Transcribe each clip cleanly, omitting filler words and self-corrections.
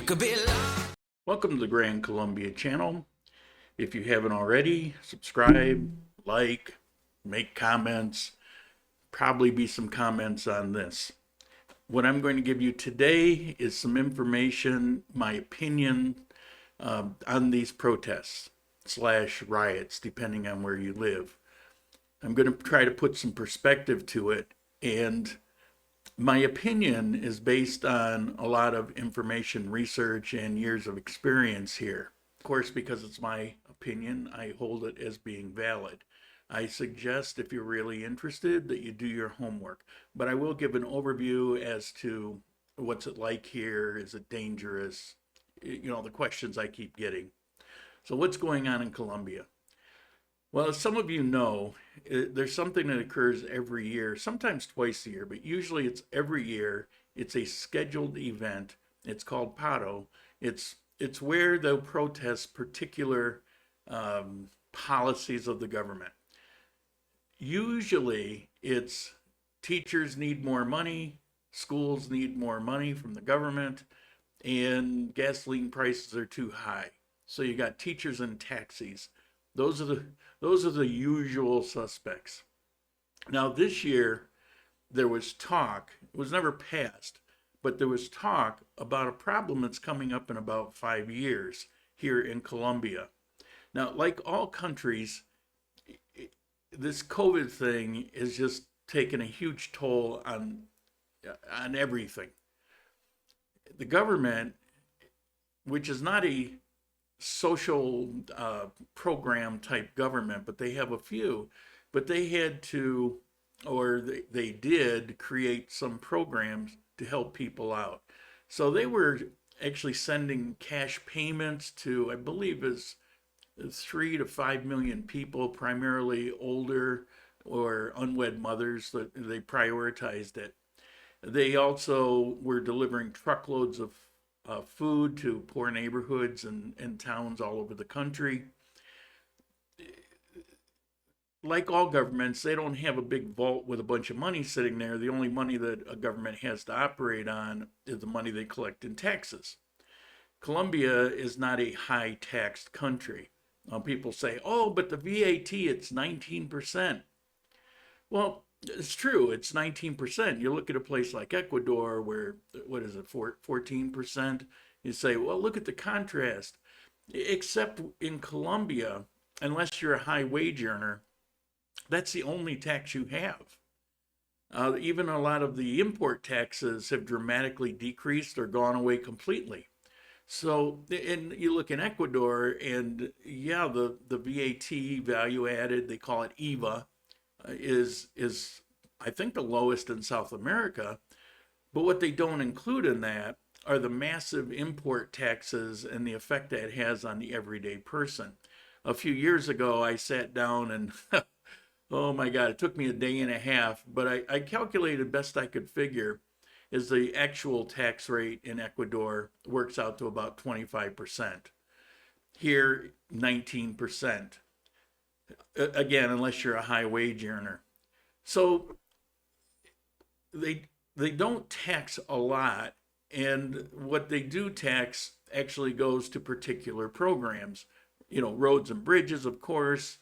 could be loved. Welcome to the Grand Columbia channel. If you haven't already, subscribe, like, make comments, probably be some comments on this. What I'm going to give you today is some information, my opinion on these protests / riots, depending on where you live. I'm going to try to put some perspective to it, and my opinion is based on a lot of information, research, and years of experience here. Of course, because it's my opinion, I hold it as being valid. I suggest, if you're really interested, that you do your homework. But I will give an overview as to what's it like here, is it dangerous, you know, the questions I keep getting. So what's going on in Colombia? Well, as some of you know, there's something that occurs every year, sometimes twice a year, but usually it's every year. It's a scheduled event. It's called Paro. It's where they'll protest particular policies of the government. Usually it's teachers need more money, schools need more money from the government, and gasoline prices are too high. So you got teachers and taxis. Those are the usual suspects. Now this year there was talk, it was never passed, but there was talk about a problem that's coming up in about 5 years here in Colombia. Now, like all countries, this COVID thing is just taken a huge toll on everything. The government, which is not a social program type government, but they have a few, but they had to, or they did create some programs to help people out. So they were actually sending cash payments to, I believe, is 3 to 5 million people, primarily older or unwed mothers. That they prioritized it. They also were delivering truckloads of food to poor neighborhoods and towns all over the country. Like all governments, they don't have a big vault with a bunch of money sitting there. The only money that a government has to operate on is the money they collect in taxes. Colombia is not a high taxed country. People say, oh, but the VAT, it's 19%. Well, it's true, it's 19%. You look at a place like Ecuador where, what is it, 14%? You say, well, look at the contrast. Except in Colombia, unless you're a high wage earner, that's the only tax you have. Even a lot of the import taxes have dramatically decreased or gone away completely. So, and you look in Ecuador, and yeah, the VAT, value added, they call it EVA, is I think the lowest in South America. But what they don't include in that are the massive import taxes and the effect that it has on the everyday person. A few years ago, I sat down and oh my God, it took me a day and a half, but I calculated best I could figure is the actual tax rate in Ecuador works out to about 25%. Here, 19%. Again, unless you're a high wage earner. So they don't tax a lot, and what they do tax actually goes to particular programs. You know, roads and bridges, of course,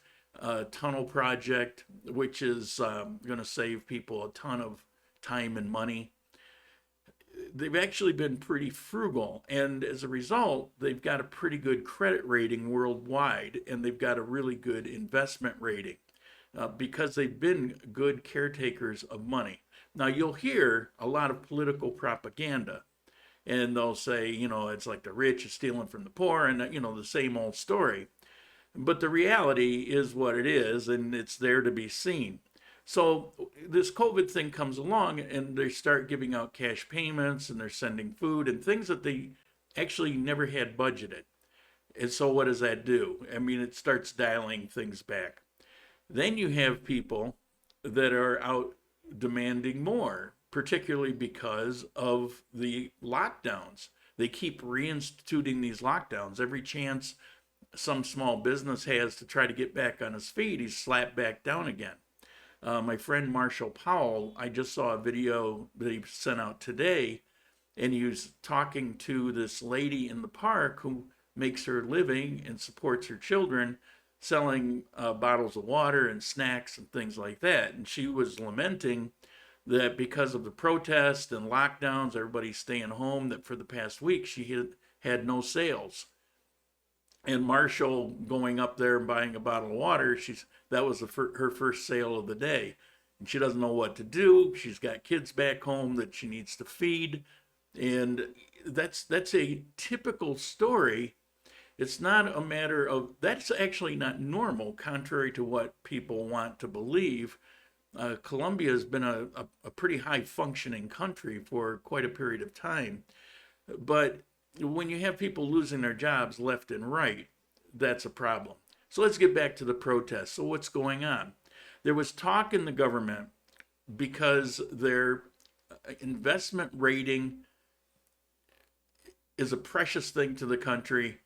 tunnel project, which is going to save people a ton of time and money. They've actually been pretty frugal, and as a result, they've got a pretty good credit rating worldwide, and they've got a really good investment rating because they've been good caretakers of money. Now, you'll hear a lot of political propaganda, and they'll say, you know, it's like the rich are stealing from the poor, and, you know, the same old story. But the reality is what it is, and it's there to be seen. So this COVID thing comes along, and they start giving out cash payments, and they're sending food and things that they actually never had budgeted. And so what does that do? I mean, it starts dialing things back. Then you have people that are out demanding more, particularly because of the lockdowns. They keep reinstituting these lockdowns. Every chance some small business has to try to get back on his feet, he's slapped back down again. My friend Marshall Powell, I just saw a video that he sent out today and he was talking to this lady in the park who makes her living and supports her children selling bottles of water and snacks and things like that. And she was lamenting that because of the protests and lockdowns, everybody staying home, that for the past week she had no sales. And Marshall going up there and buying a bottle of water, that was her first sale of the day. And she doesn't know what to do. She's got kids back home that she needs to feed. And that's a typical story. It's not a matter of, that's actually not normal, contrary to what people want to believe. Colombia has been a pretty high functioning country for quite a period of time. But when you have people losing their jobs left and right, that's a problem. So let's get back to the protests. So what's going on? There was talk in the government because their investment rating is a precious thing to the country,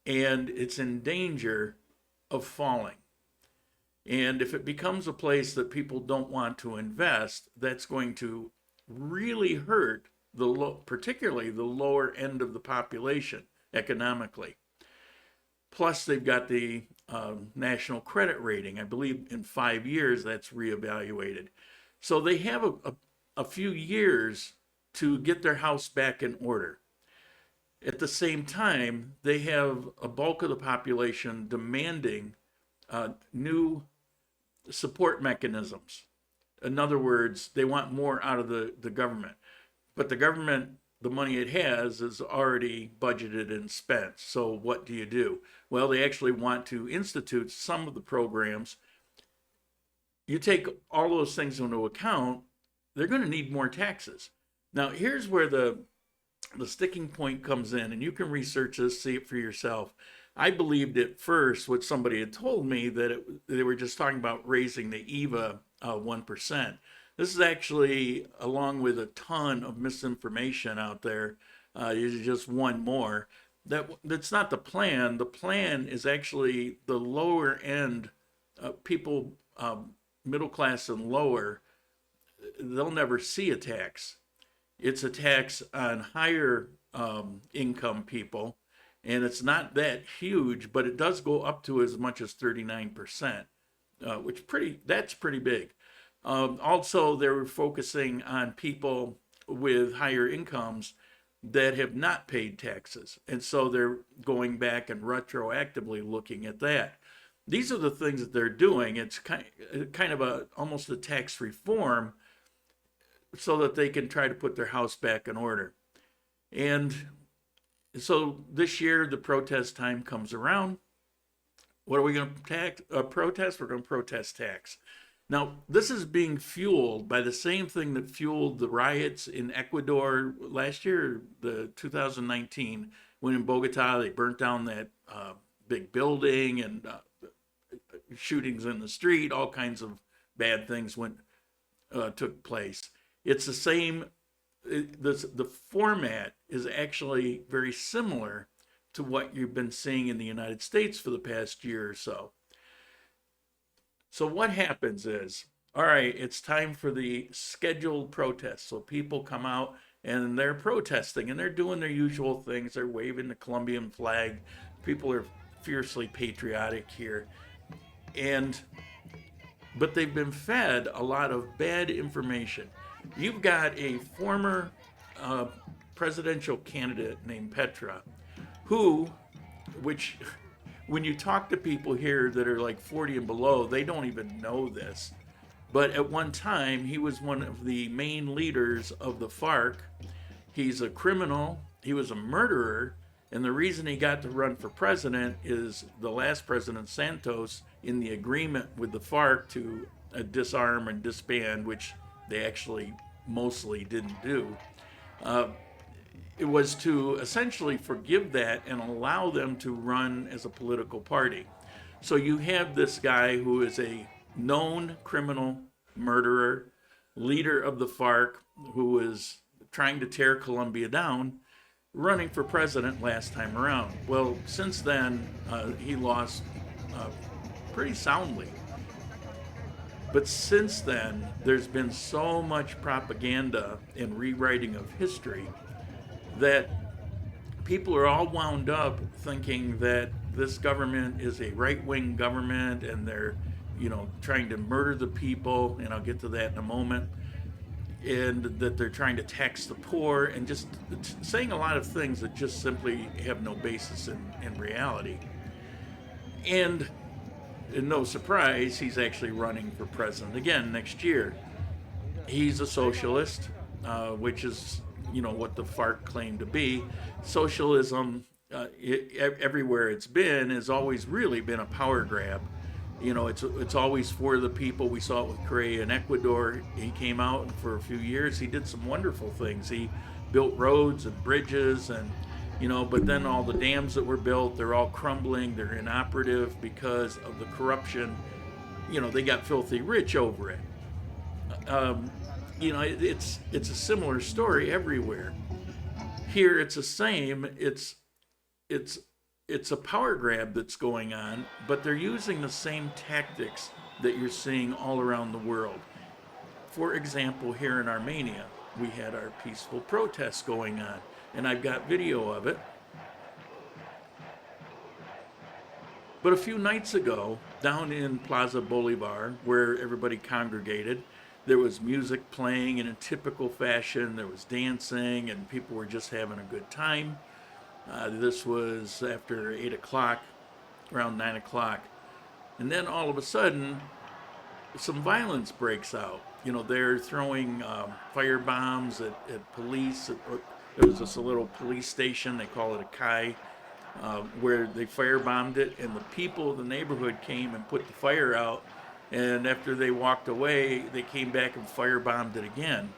and it's in danger of falling. And if it becomes a place that people don't want to invest, that's going to really hurt particularly the lower end of the population economically. Plus, they've got the national credit rating. I believe in 5 years that's reevaluated. So they have a few years to get their house back in order. At the same time, they have a bulk of the population demanding new support mechanisms. In other words, they want more out of the government. But the government, the money it has, is already budgeted and spent. So what do you do? Well, they actually want to institute some of the programs. You take all those things into account, they're going to need more taxes. Now, here's where the sticking point comes in, and you can research this, see it for yourself. I believed at first what somebody had told me, that they were just talking about raising the EVA 1%. This is actually, along with a ton of misinformation out there, is just one more. That's not the plan. The plan is actually the lower end people, middle class and lower, they'll never see a tax. It's a tax on higher income people, and it's not that huge, but it does go up to as much as 39%, that's pretty big. Also, they're focusing on people with higher incomes that have not paid taxes, and so they're going back and retroactively looking at that. These are the things that they're doing. It's kind of almost a tax reform, so that they can try to put their house back in order. And so this year, the protest time comes around. What are we going to protest? We're going to protest tax. Now, this is being fueled by the same thing that fueled the riots in Ecuador last year, the 2019, when in Bogota they burnt down that big building, and shootings in the street, all kinds of bad things took place. It's the same, the format is actually very similar to what you've been seeing in the United States for the past year or so. So what happens is, all right, it's time for the scheduled protests. So people come out and they're protesting, and they're doing their usual things. They're waving the Colombian flag. People are fiercely patriotic here. But they've been fed a lot of bad information. You've got a former presidential candidate named Petra, which when you talk to people here that are like 40 and below, they don't even know this. But at one time, he was one of the main leaders of the FARC. He's a criminal. He was a murderer. And the reason he got to run for president is the last president, Santos, in the agreement with the FARC to disarm and disband, which they actually mostly didn't do. It was to essentially forgive that and allow them to run as a political party. So you have this guy who is a known criminal murderer, leader of the FARC, who was trying to tear Colombia down, running for president last time around. Well, since then, he lost pretty soundly. But since then, there's been so much propaganda and rewriting of history that people are all wound up thinking that this government is a right-wing government and they're, trying to murder the people, and I'll get to that in a moment, and that they're trying to tax the poor, and just saying a lot of things that just simply have no basis in reality. And no surprise, he's actually running for president again next year. He's a socialist, which is, what the FARC claim to be. Socialism, everywhere it's been, has always really been a power grab. It's always for the people. We saw it with Correa in Ecuador. He came out, and for a few years he did some wonderful things. He built roads and bridges, and but then all the dams that were built, they're all crumbling. They're inoperative because of the corruption. They got filthy rich over it. It's a similar story everywhere. Here it's the same. It's a power grab that's going on, but they're using the same tactics that you're seeing all around the world. For example, here in Armenia, we had our peaceful protests going on, and I've got video of it. But a few nights ago, down in Plaza Bolivar, where everybody congregated, there was music playing in a typical fashion. There was dancing, and people were just having a good time. This was after 8 o'clock, around 9 o'clock. And then all of a sudden, some violence breaks out. They're throwing fire bombs at police. There was just a little police station, they call it a Kai, where they firebombed it, and the people of the neighborhood came and put the fire out. And after they walked away, they came back and firebombed it again.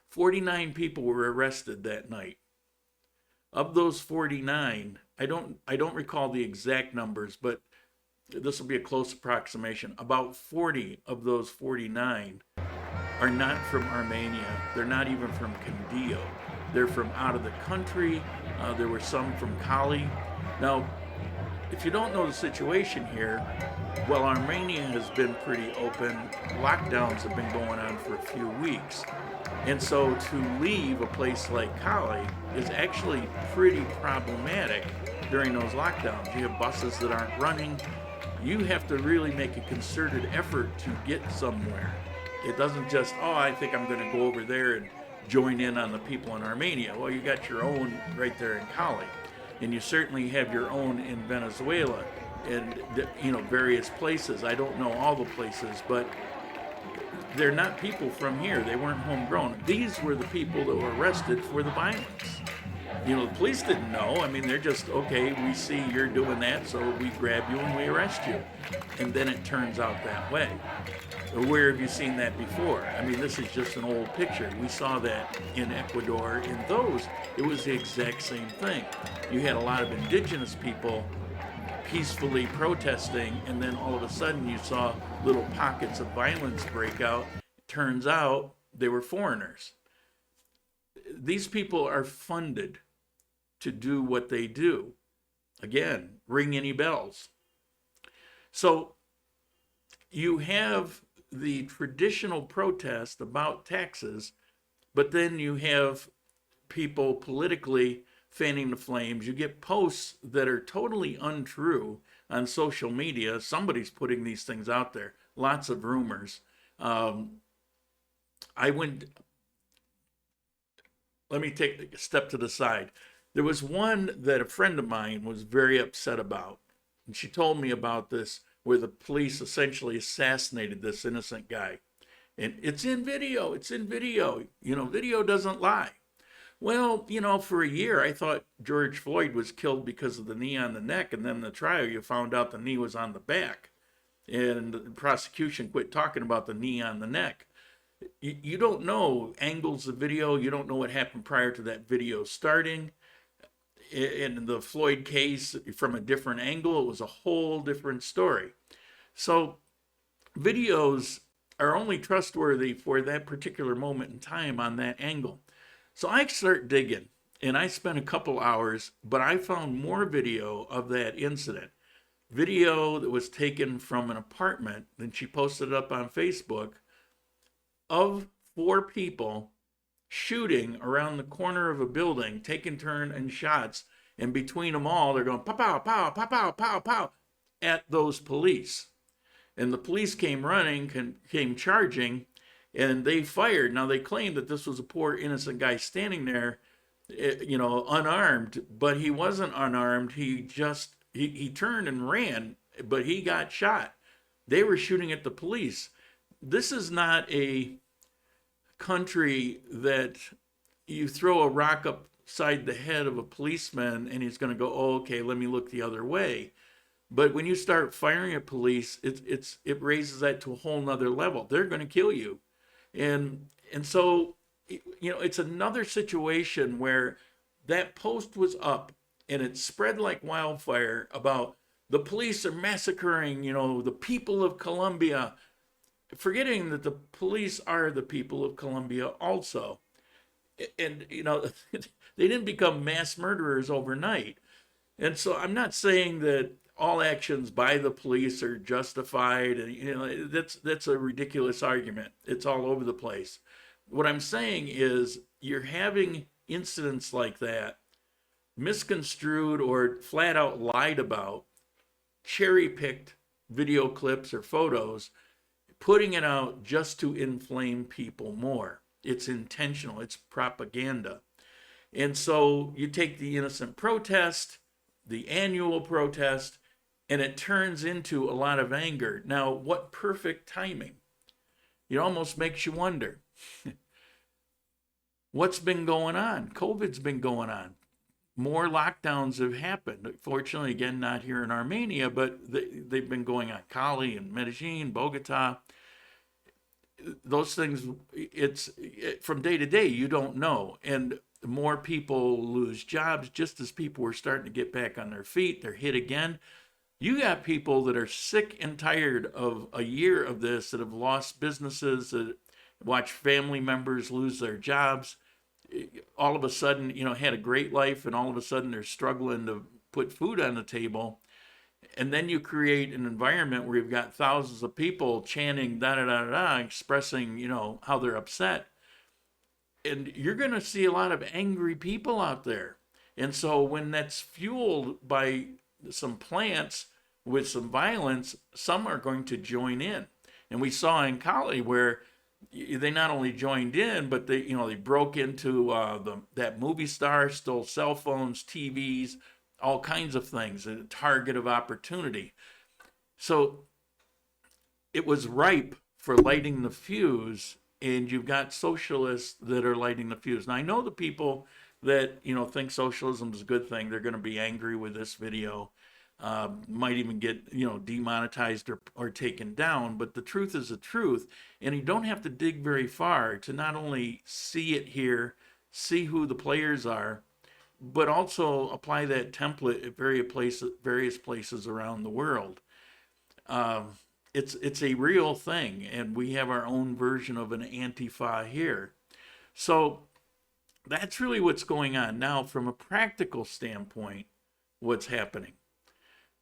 49 people were arrested that night. Of those 49, I don't recall the exact numbers, but this will be a close approximation. About 40 of those 49 are not from Armenia. They're not even from Candio. They're from out of the country. There were some from Cali. Now, if you don't know the situation here, well, Armenia has been pretty open. Lockdowns have been going on for a few weeks. And so to leave a place like Cali is actually pretty problematic during those lockdowns. You have buses that aren't running. You have to really make a concerted effort to get somewhere. It doesn't just, I think I'm going to go over there and join in on the people in Armenia. Well, you got your own right there in Cali. And you certainly have your own in Venezuela and various places. I don't know all the places, but they're not people from here. They weren't homegrown. These were the people that were arrested for the violence. The police didn't know. I mean, they're just, okay, we see you're doing that, so we grab you and we arrest you. And then it turns out that way. Where have you seen that before? I mean, this is just an old picture. We saw that in Ecuador. In those, it was the exact same thing. You had a lot of indigenous people peacefully protesting, and then all of a sudden you saw little pockets of violence break out. Turns out they were foreigners. These people are funded to do what they do. Again, ring any bells. So you have the traditional protest about taxes, but then you have people politically fanning the flames. You get posts that are totally untrue on social media. Somebody's putting these things out there. Lots of rumors. Let me take a step to the side. There was one that a friend of mine was very upset about. And she told me about this, where the police essentially assassinated this innocent guy. And it's in video. Video doesn't lie. Well, for a year, I thought George Floyd was killed because of the knee on the neck. And then in the trial, you found out the knee was on the back. And the prosecution quit talking about the knee on the neck. You don't know angles of video. You don't know what happened prior to that video starting. In the Floyd case, from a different angle, it was a whole different story. So videos are only trustworthy for that particular moment in time on that angle. So I start digging, and I spent a couple hours, but I found more video of that incident. Video that was taken from an apartment, and she posted it up on Facebook, of 4 people shooting around the corner of a building, taking turn and shots, and between them all, they're going pow, pow, pow, pow, pow, pow, pow at those police. And the police came running, came charging, and they fired. Now they claimed that this was a poor innocent guy standing there, unarmed, but he wasn't unarmed. He turned and ran, but he got shot. They were shooting at the police. This is not a country that you throw a rock upside the head of a policeman and he's going to go, oh, okay, let me look the other way. But when you start firing at police, it raises that to a whole nother level. They're going to kill you. And so, it's another situation where that post was up and it spread like wildfire about the police are massacring, the people of Colombia, forgetting that the police are the people of Colombia also. And, they didn't become mass murderers overnight. And so I'm not saying that all actions by the police are justified, and that's a ridiculous argument. It's all over the place. What I'm saying is you're having incidents like that misconstrued or flat out lied about, cherry picked video clips or photos, putting it out just to inflame people more. It's intentional, it's propaganda. And so you take the innocent protest, the annual protest, and it turns into a lot of anger. Now, what perfect timing. It almost makes you wonder. What's been going on? COVID's been going on. More lockdowns have happened. Fortunately, again, not here in Armenia, but they've been going on. Cali and Medellin, Bogota. Those things, from day to day, you don't know. And more people lose jobs just as people were starting to get back on their feet. They're hit again. You got people that are sick and tired of a year of this, that have lost businesses, that watch family members lose their jobs. All of a sudden, had a great life, and all of a sudden they're struggling to put food on the table. And then you create an environment where you've got thousands of people chanting da da da da, expressing, how they're upset. And you're going to see a lot of angry people out there. And so when that's fueled by some plants with some violence, some are going to join in. And we saw in Cali where they not only joined in, but they broke into that movie star, stole cell phones, TVs, all kinds of things, a target of opportunity. So it was ripe for lighting the fuse, and you've got socialists that are lighting the fuse. Now, I know the people that think socialism is a good thing. They're going to be angry with this video, might even get demonetized or taken down. But the truth is the truth, and you don't have to dig very far to not only see it here, see who the players are, but also apply that template at various places around the world. It's a real thing, and we have our own version of an Antifa here. So that's really what's going on. Now, from a practical standpoint, what's happening?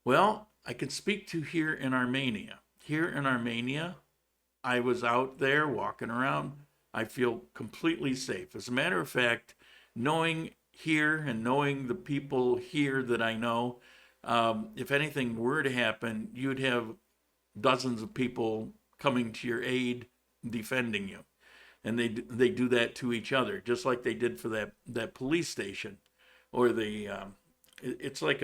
Well, I can speak to here in Armenia. Here in Armenia, I was out there walking around. I feel completely safe. As a matter of fact, knowing here and knowing the people here that I know, if anything were to happen, you'd have dozens of people coming to your aid, defending you. And they do that to each other, just like they did for that police station. Or it's like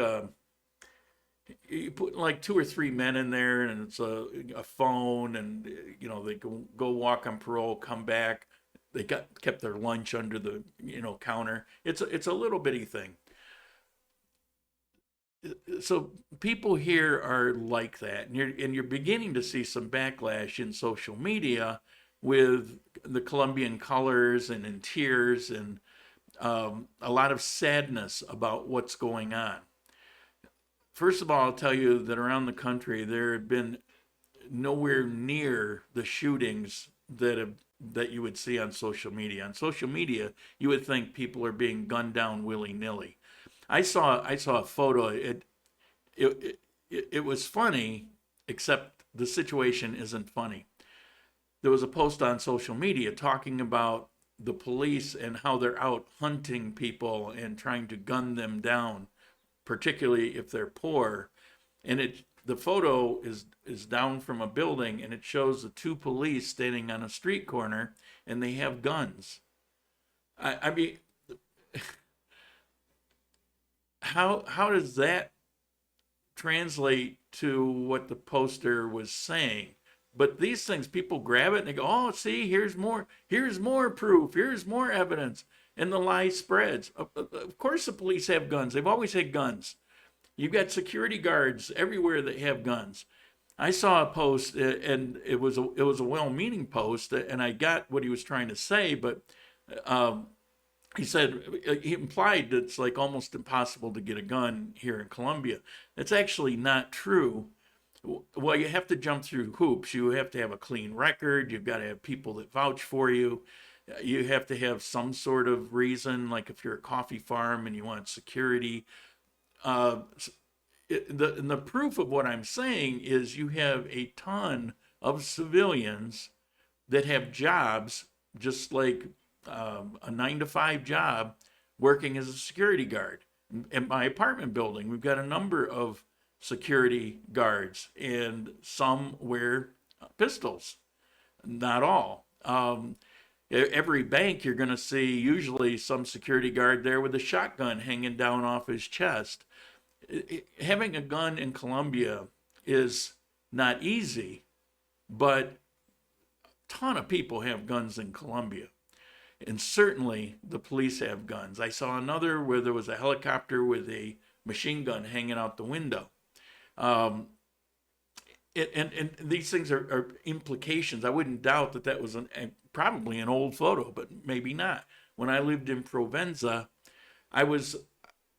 you put like 2 or 3 men in there, and it's a phone, and they go walk on parole, come back. They kept their lunch under the counter. It's a little bitty thing. So people here are like that, and you're beginning to see some backlash in social media with the Colombian colors and in tears, and a lot of sadness about what's going on. First of all, I'll tell you that around the country there have been nowhere near the shootings that you would see on social media. On social media, you would think people are being gunned down willy-nilly. I saw a photo. It was funny, except the situation isn't funny. There was a post on social media talking about the police and how they're out hunting people and trying to gun them down, particularly if they're poor. And the photo is down from a building, and it shows the two police standing on a street corner, and they have guns. I mean, how does that translate to what the poster was saying? But these things, people grab it and they go, "Oh, see, here's more proof, here's more evidence," and the lie spreads. Of course, the police have guns. They've always had guns. You've got security guards everywhere that have guns. I saw a post, and it was a well-meaning post, and I got what he was trying to say, but he implied that it's like almost impossible to get a gun here in Colombia. That's actually not true. Well, you have to jump through hoops. You have to have a clean record. You've got to have people that vouch for you. You have to have some sort of reason, like if you're a coffee farm and you want security. The proof of what I'm saying is you have a ton of civilians that have jobs, just like a 9-to-5 job, working as a security guard. In my apartment building, we've got a number of security guards, and some wear pistols. Not all. Every bank, you're going to see usually some security guard there with a shotgun hanging down off his chest. Having a gun in Colombia is not easy, but a ton of people have guns in Colombia. And certainly the police have guns. I saw another where there was a helicopter with a machine gun hanging out the window. And these things are implications. I wouldn't doubt that was probably an old photo, but maybe not. When I lived in Provenza, I was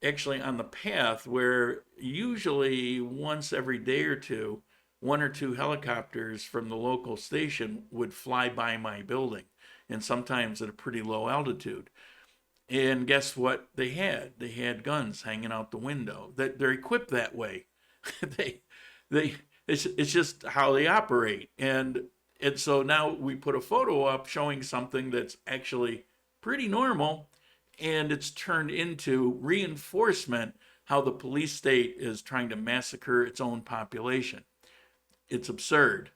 actually on the path where usually once every day or two, 1 or 2 helicopters from the local station would fly by my building, and sometimes at a pretty low altitude. And guess what they had? They had guns hanging out the window. That they're equipped that way. It's just how they operate. And so now we put a photo up showing something that's actually pretty normal, and it's turned into reinforcement how the police state is trying to massacre its own population. It's absurd.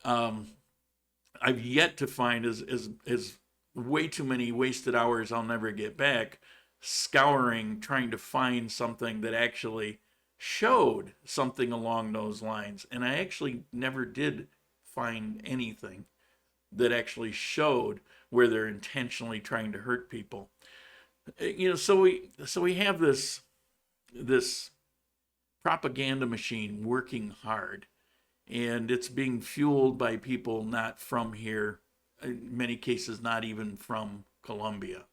I've yet to find as way too many wasted hours I'll never get back scouring, trying to find something that actually showed something along those lines. And I actually never did find anything that actually showed where they're intentionally trying to hurt people. So we have this propaganda machine working hard, and it's being fueled by people not from here, in many cases not even from Colombia.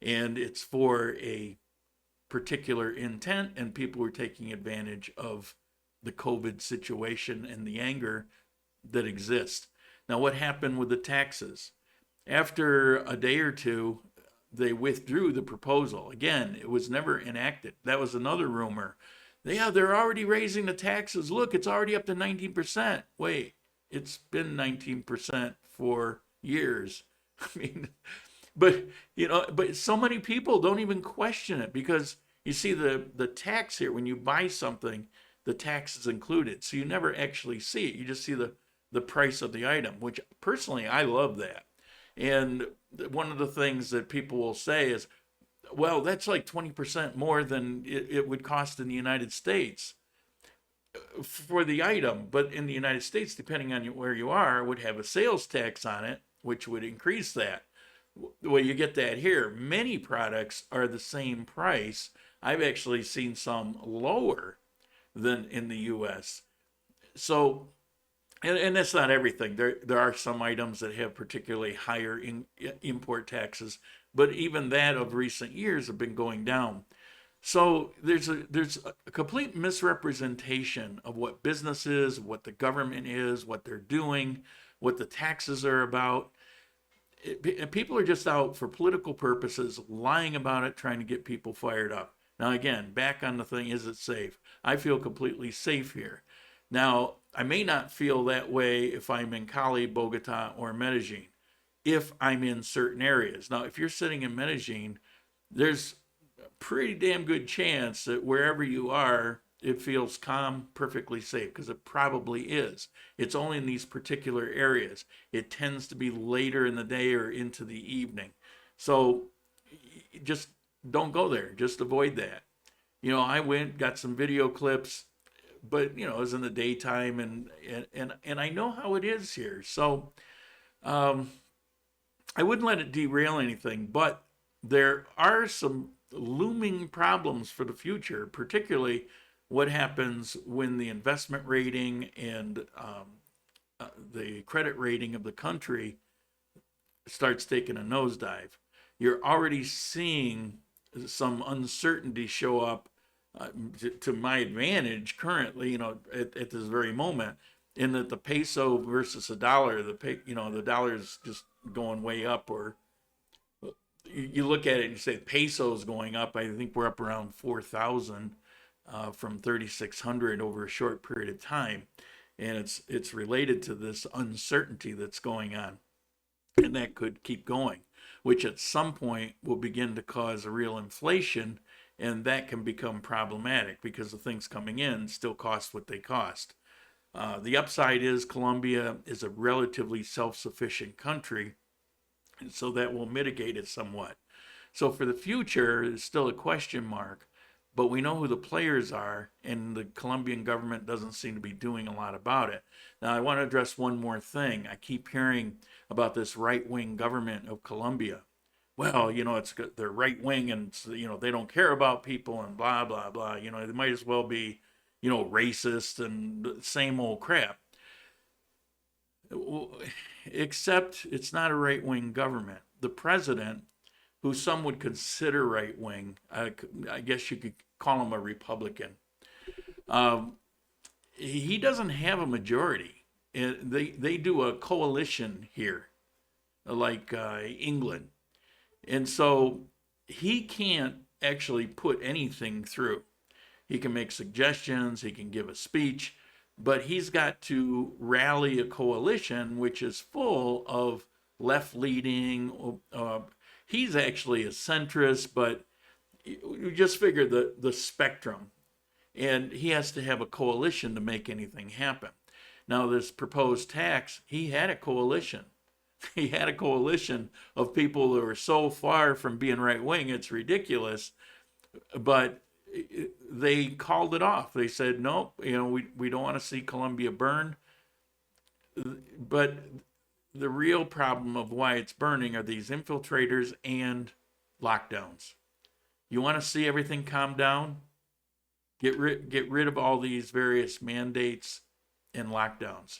And it's for a particular intent, and people are taking advantage of the COVID situation and the anger that exists. Now, what happened with the taxes? After a day or two, they withdrew the proposal. Again, it was never enacted. That was another rumor. Yeah, they're already raising the taxes. Look, it's already up to 19%. Wait, it's been 19% for years. I mean, but so many people don't even question it, because you see the tax here, when you buy something, the tax is included. So you never actually see it. You just see the price of the item, which personally, I love that. And one of the things that people will say is, well, that's like 20% more than it would cost in the United States for the item. But in the United States, depending on where you are, would have a sales tax on it, which would increase that. Well, you get that here. Many products are the same price. I've actually seen some lower than in the U.S. So, and that's not everything. There are some items that have particularly higher import taxes, but even that of recent years have been going down. So there's a complete misrepresentation of what business is, what the government is, what they're doing, what the taxes are about. People are just out for political purposes, lying about it, trying to get people fired up. Now, again, back on the thing, is it safe? I feel completely safe here. Now, I may not feel that way if I'm in Cali, Bogota, or Medellin. if I'm in certain areas. Now, if you're sitting in Medellin, there's a pretty damn good chance that wherever you are, it feels calm, perfectly safe, because it probably is. It's only in these particular areas. It tends to be later in the day or into the evening. So just don't go there. Just avoid that. I went, got some video clips, but it was in the daytime, and I know how it is here. So um, I wouldn't let it derail anything, but there are some looming problems for the future, particularly what happens when the investment rating and the credit rating of the country starts taking a nosedive. You're already seeing some uncertainty show up to my advantage currently, at this very moment, in that the peso versus the dollar, the dollar is just going way up. Or you look at it and you say the peso is going up. I think we're up around 4,000 from 3,600 over a short period of time, and it's related to this uncertainty that's going on, and that could keep going, which at some point will begin to cause a real inflation, and that can become problematic because the things coming in still cost what they cost. The upside is Colombia is a relatively self-sufficient country, and so that will mitigate it somewhat. So for the future, it's still a question mark, but we know who the players are, and the Colombian government doesn't seem to be doing a lot about it. Now, I want to address one more thing. I keep hearing about this right-wing government of Colombia. Well, they're right-wing, and they don't care about people, and blah blah blah. They might as well be, racist and same old crap. Except it's not a right-wing government. The president, who some would consider right-wing, I guess you could call him a Republican. He doesn't have a majority. They do a coalition here, like England, and so he can't actually put anything through. He can make suggestions, he can give a speech, but he's got to rally a coalition which is full of left leaning. He's actually a centrist, but you just figure the spectrum. And he has to have a coalition to make anything happen. Now, this proposed tax, he had a coalition. He had a coalition of people that were so far from being right wing, it's ridiculous. But they called it off. They said, nope, we don't want to see Colombia burn. But the real problem of why it's burning are these infiltrators and lockdowns. You want to see everything calm down? Get rid of all these various mandates and lockdowns,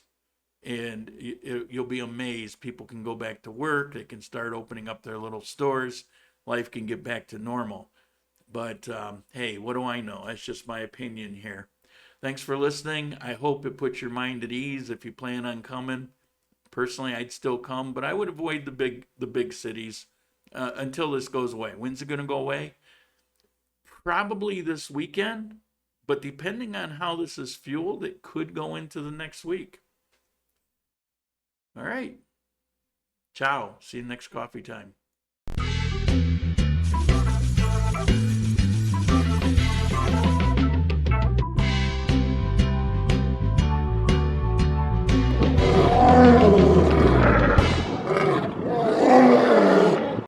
and you'll be amazed. People can go back to work. They can start opening up their little stores. Life can get back to normal. But hey, what do I know? That's just my opinion here. Thanks for listening. I hope it puts your mind at ease if you plan on coming. Personally, I'd still come, but I would avoid the big cities until this goes away. When's it going to go away? Probably this weekend, but depending on how this is fueled, it could go into the next week. All right. Ciao. See you next coffee time.